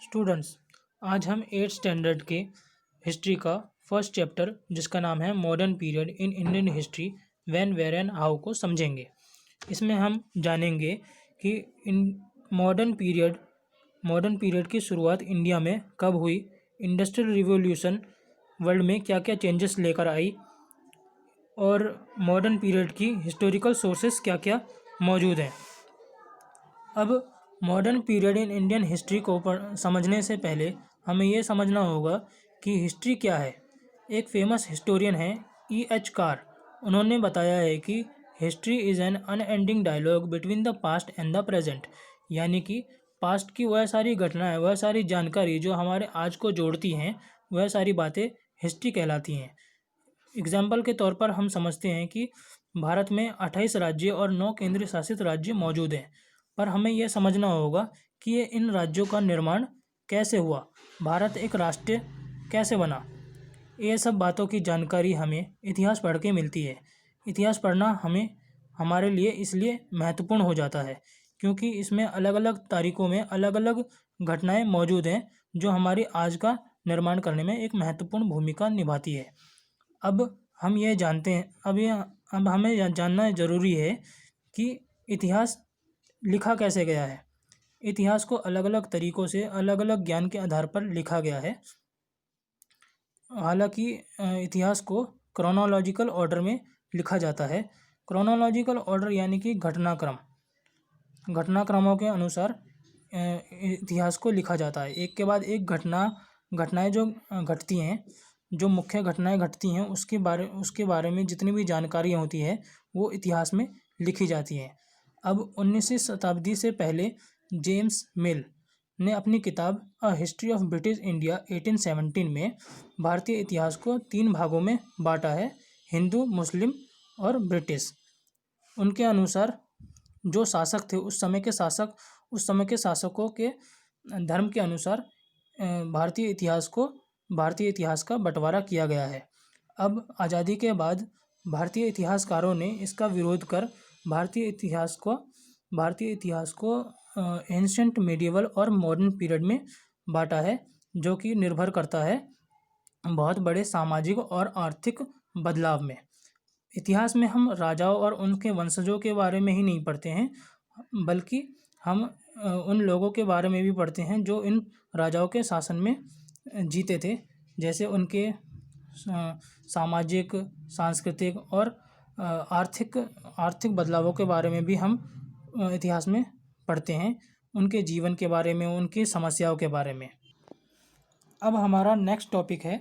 Students, आज हम 8th standard के हिस्ट्री का फर्स्ट चैप्टर जिसका नाम है modern period in Indian history when where and how को समझेंगे। इसमें हम जानेंगे कि इन मॉडर्न पीरियड की शुरुआत इंडिया में कब हुई, इंडस्ट्रियल रिवॉल्यूशन वर्ल्ड में क्या क्या चेंजेस लेकर आई और मॉडर्न पीरियड की हिस्टोरिकल सोर्सेस क्या क्या मौजूद हैं। अब modern period in Indian history को समझने से पहले हमें ये समझना होगा कि हिस्ट्री क्या है। एक फेमस हिस्टोरियन है E.H. कार। उन्होंने बताया है कि history is an unending dialogue between the past and the present, यानी कि पास्ट की वह सारी घटनाएं, वह सारी जानकारी जो हमारे आज को जोड़ती हैं, वह सारी बातें हिस्ट्री कहलाती हैं। एग्जाम्पल के तौर पर हम समझते हैं कि भारत में 28 राज्य और 9 केंद्र शासित राज्य मौजूद हैं, पर हमें यह समझना होगा कि ये इन राज्यों का निर्माण कैसे हुआ, भारत एक राष्ट्र कैसे बना। ये सब बातों की जानकारी हमें इतिहास पढ़ के मिलती है। इतिहास पढ़ना हमारे लिए इसलिए महत्वपूर्ण हो जाता है क्योंकि इसमें अलग अलग तारीखों में अलग अलग घटनाएं मौजूद हैं जो हमारी आज का निर्माण करने में एक महत्वपूर्ण भूमिका निभाती है। अब हम ये जानते हैं अब हमें जानना ज़रूरी है कि इतिहास लिखा कैसे गया है। इतिहास को अलग अलग तरीक़ों से अलग अलग ज्ञान के आधार पर लिखा गया है। हालांकि इतिहास को क्रोनोलॉजिकल ऑर्डर में लिखा जाता है। क्रोनोलॉजिकल ऑर्डर यानी कि घटनाक्रमों के अनुसार इतिहास को लिखा जाता है। एक के बाद एक घटनाएं जो घटती हैं, जो मुख्य घटनाएं घटती हैं उसके बारे में जितनी भी जानकारियाँ होती है वो इतिहास में लिखी जाती हैं। अब 19वीं शताब्दी से पहले जेम्स मिल ने अपनी किताब a history of British India 1817 में भारतीय इतिहास को 3 भागों में बांटा है, हिंदू, मुस्लिम और ब्रिटिश। उनके अनुसार जो शासक थे उस समय के शासकों के धर्म के अनुसार भारतीय इतिहास का बंटवारा किया गया है। अब आज़ादी के बाद भारतीय इतिहासकारों ने इसका विरोध कर भारतीय इतिहास को एंशिएंट, मेडिवल और मॉडर्न पीरियड में बांटा है, जो कि निर्भर करता है बहुत बड़े सामाजिक और आर्थिक बदलाव में। इतिहास में हम राजाओं और उनके वंशजों के बारे में ही नहीं पढ़ते हैं, बल्कि हम उन लोगों के बारे में भी पढ़ते हैं जो इन राजाओं के शासन में जीते थे, जैसे उनके सामाजिक, सांस्कृतिक और आर्थिक बदलावों के बारे में भी हम इतिहास में पढ़ते हैं, उनके जीवन के बारे में, उनकी समस्याओं के बारे में। अब हमारा नेक्स्ट टॉपिक है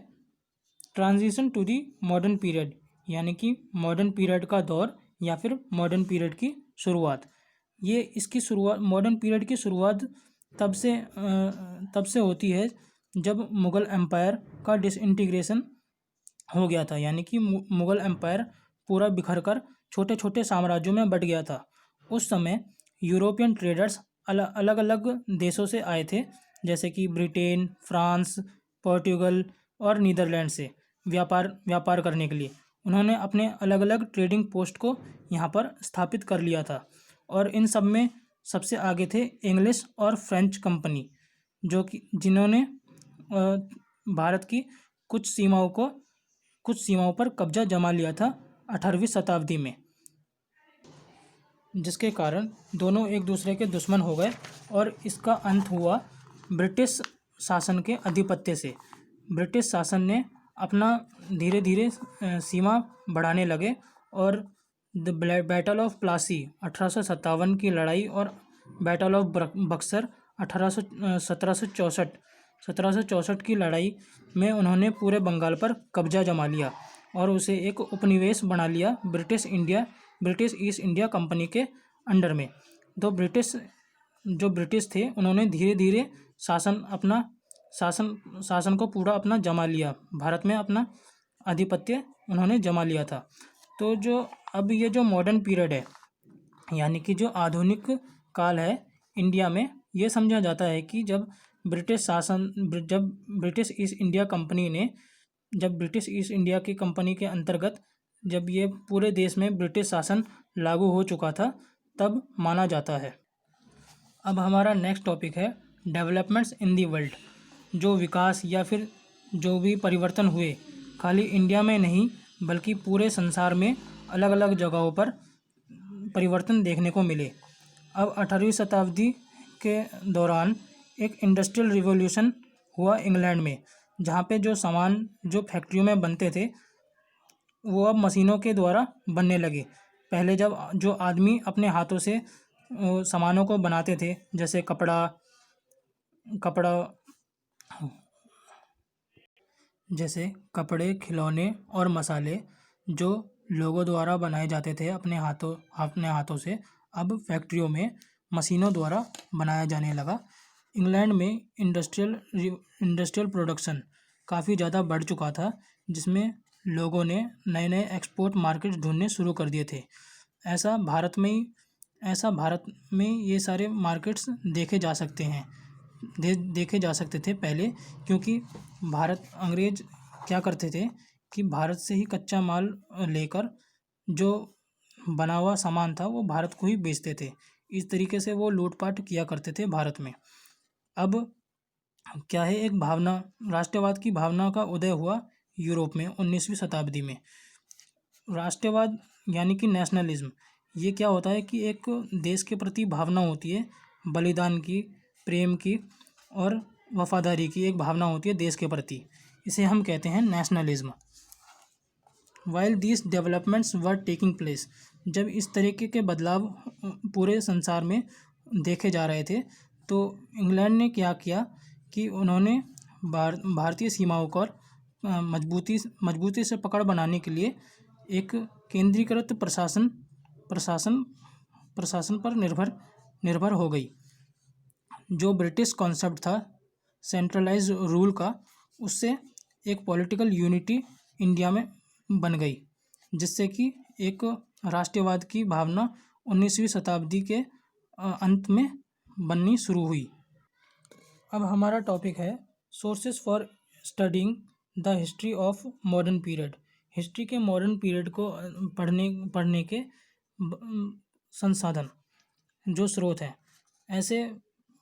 transition to the modern period, यानी कि मॉडर्न पीरियड का दौर या फिर मॉडर्न पीरियड की शुरुआत। मॉडर्न पीरियड की शुरुआत तब से होती है जब मुग़ल एम्पायर का डिसइंटीग्रेशन हो गया था, यानी कि मुग़ल एम्पायर पूरा बिखर कर छोटे छोटे साम्राज्यों में बट गया था। उस समय यूरोपियन ट्रेडर्स अलग अलग देशों से आए थे, जैसे कि ब्रिटेन, फ्रांस, पोर्टुगल और नीदरलैंड से व्यापार करने के लिए। उन्होंने अपने अलग अलग ट्रेडिंग पोस्ट को यहाँ पर स्थापित कर लिया था और इन सब में सबसे आगे थे इंग्लिश और फ्रेंच कंपनी, जिन्होंने भारत की कुछ सीमाओं पर कब्जा जमा लिया था 18वीं शताब्दी में, जिसके कारण दोनों एक दूसरे के दुश्मन हो गए और इसका अंत हुआ ब्रिटिश शासन के आधिपत्य से। ब्रिटिश शासन ने अपना धीरे धीरे सीमा बढ़ाने लगे और द बैटल ऑफ प्लासी 1857 की लड़ाई और बैटल ऑफ बक्सर 1764 की लड़ाई में उन्होंने पूरे बंगाल पर कब्जा जमा लिया और उसे एक उपनिवेश बना लिया ब्रिटिश ईस्ट इंडिया कंपनी के अंडर में। जो ब्रिटिश थे उन्होंने धीरे धीरे शासन को पूरा अपना जमा लिया, भारत में अपना आधिपत्य उन्होंने जमा लिया था। तो ये जो मॉडर्न पीरियड है, यानी कि जो आधुनिक काल है इंडिया में, ये समझा जाता है कि जब ब्रिटिश ईस्ट इंडिया की कंपनी के अंतर्गत जब ये पूरे देश में ब्रिटिश शासन लागू हो चुका था, तब माना जाता है। अब हमारा नेक्स्ट टॉपिक है डेवलपमेंट्स इन दी वर्ल्ड, जो विकास या फिर जो भी परिवर्तन हुए खाली इंडिया में नहीं बल्कि पूरे संसार में अलग अलग जगहों पर परिवर्तन देखने को मिले। अब 18वीं शताब्दी के दौरान एक इंडस्ट्रियल रिवॉल्यूशन हुआ इंग्लैंड में, जहाँ पे जो सामान जो फैक्ट्रियों में बनते थे वो अब मशीनों के द्वारा बनने लगे। पहले जब जो आदमी अपने हाथों से सामानों को बनाते थे, जैसे कपड़ा कपड़ा जैसे कपड़े, खिलौने और मसाले जो लोगों द्वारा बनाए जाते थे अपने हाथों से, अब फैक्ट्रियों में मशीनों द्वारा बनाया जाने लगा। इंग्लैंड में इंडस्ट्रियल प्रोडक्शन काफ़ी ज़्यादा बढ़ चुका था, जिसमें लोगों ने नए नए एक्सपोर्ट मार्केट्स ढूंढने शुरू कर दिए थे। ऐसा भारत में ही ऐसा भारत में ये सारे मार्केट्स देखे जा सकते थे पहले, क्योंकि भारत अंग्रेज क्या करते थे कि भारत से ही कच्चा माल लेकर जो बना हुआ सामान था वो भारत को ही बेचते थे। इस तरीके से वो लूटपाट किया करते थे भारत में। अब क्या है, एक भावना, राष्ट्रवाद की भावना का उदय हुआ यूरोप में 19वीं शताब्दी में। राष्ट्रवाद यानी कि नेशनलिज्म, ये क्या होता है कि एक देश के प्रति भावना होती है, बलिदान की, प्रेम की और वफादारी की एक भावना होती है देश के प्रति। इसे हम कहते हैं nationalism. While this developments were taking place, जब इस तरीके के बदलाव पूरे संसार में देखे जा रहे थे, तो इंग्लैंड ने क्या किया कि उन्होंने भारतीय सीमाओं को मजबूती से पकड़ बनाने के लिए एक केंद्रीकृत प्रशासन पर निर्भर हो गई। जो ब्रिटिश कॉन्सेप्ट था सेंट्रलाइज्ड रूल का, उससे एक पॉलिटिकल यूनिटी इंडिया में बन गई, जिससे कि एक राष्ट्रवाद की भावना 19वीं शताब्दी के अंत में बननी शुरू हुई। अब हमारा टॉपिक है sources for studying the history of modern period. History के मॉडर्न पीरियड को पढ़ने के संसाधन, जो स्रोत हैं, ऐसे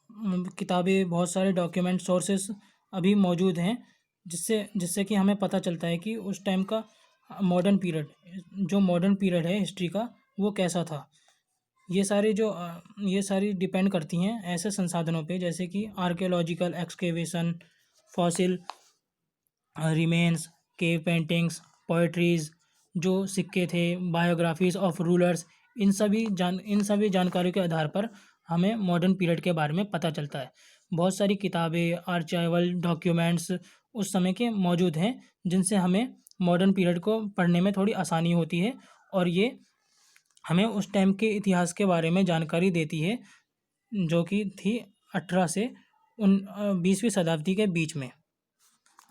किताबें, बहुत सारे डॉक्यूमेंट, सोर्सेस अभी मौजूद हैं, जिससे कि हमें पता चलता है कि उस टाइम का मॉडर्न पीरियड है हिस्ट्री का, वो कैसा था। ये सारी डिपेंड करती हैं ऐसे संसाधनों पे, जैसे कि archaeological excavation, fossil remains, cave paintings, poetries, जो सिक्के थे, बायोग्राफीज ऑफ रूलर्स। इन सभी जानकारियों के आधार पर हमें मॉडर्न पीरियड के बारे में पता चलता है। बहुत सारी किताबें, आर्चाइवल डॉक्यूमेंट्स उस समय के मौजूद हैं, जिनसे हमें मॉडर्न पीरियड को पढ़ने में थोड़ी आसानी होती है, और ये हमें उस टाइम के इतिहास के बारे में जानकारी देती है, जो कि थी 18 से 20वीं शताब्दी के बीच में।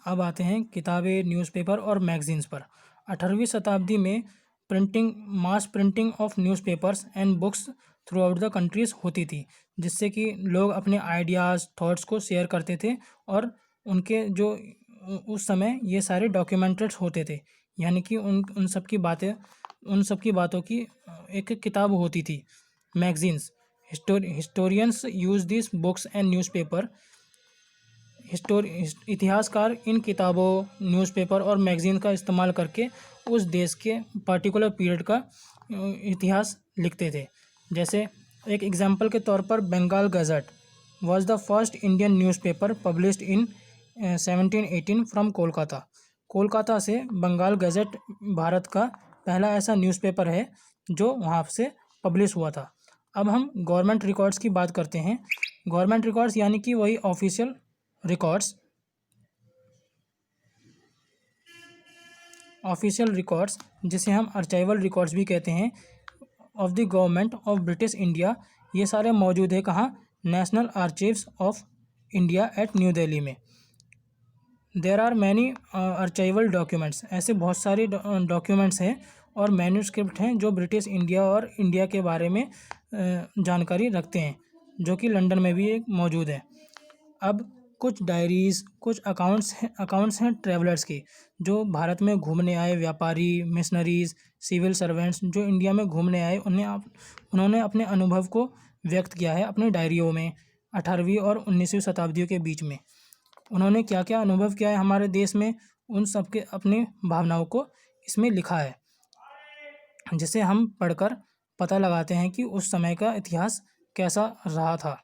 अब आते हैं किताबें, न्यूज़पेपर और मैगजीन्स पर। 18वीं शताब्दी में mass printing of newspapers and books throughout the countries होती थी, जिससे कि लोग अपने आइडियाज़, थॉट्स को शेयर करते थे, और उनके जो उस समय ये सारे डॉक्यूमेंटेड होते थे, यानी कि उन सब की बातों की एक किताब होती थी। Magazines, historians use this books and newspaper. इतिहासकार इन किताबों, न्यूज़पेपर और मैगजीन का इस्तेमाल करके उस देश के पर्टिकुलर पीरियड का इतिहास लिखते थे। जैसे एक एग्जांपल के तौर पर Bengal gazette was the first Indian newspaper published in 1718 from Kolkata से बंगाल गज़ट भारत का पहला ऐसा न्यूज़पेपर है जो वहाँ से पब्लिश हुआ था। अब हम गवर्नमेंट रिकॉर्ड्स की बात करते हैं। गवर्नमेंट रिकॉर्ड्स यानी कि वही ऑफिशियल रिकॉर्ड्स जिसे हम आर्चाइवल रिकॉर्ड्स भी कहते हैं, of the government of British India. ये सारे मौजूद है कहाँ? National archives of India at New Delhi में। There are many archival documents, ऐसे बहुत सारे डॉक्यूमेंट्स हैं और मैन्यूस्क्रिप्ट हैं जो ब्रिटिश इंडिया और इंडिया के बारे में जानकारी रखते हैं, जो कि लंदन में भी एक मौजूद है। अब कुछ डायरीज़, कुछ अकाउंट्स हैं ट्रैवलर्स के, जो भारत में घूमने आए व्यापारी, मिशनरीज़, सिविल सर्वेंट्स जो इंडिया में घूमने आए, उन्होंने अपने अनुभव को व्यक्त किया है अपने डायरियों में। 18वीं और 19वीं शताब्दियों के बीच में। उन्होंने क्या क्या अनुभव किया है हमारे देश में, उन सब के अपनी भावनाओं को इसमें लिखा है, जिसे हम पढ़कर पता लगाते हैं कि उस समय का इतिहास कैसा रहा था।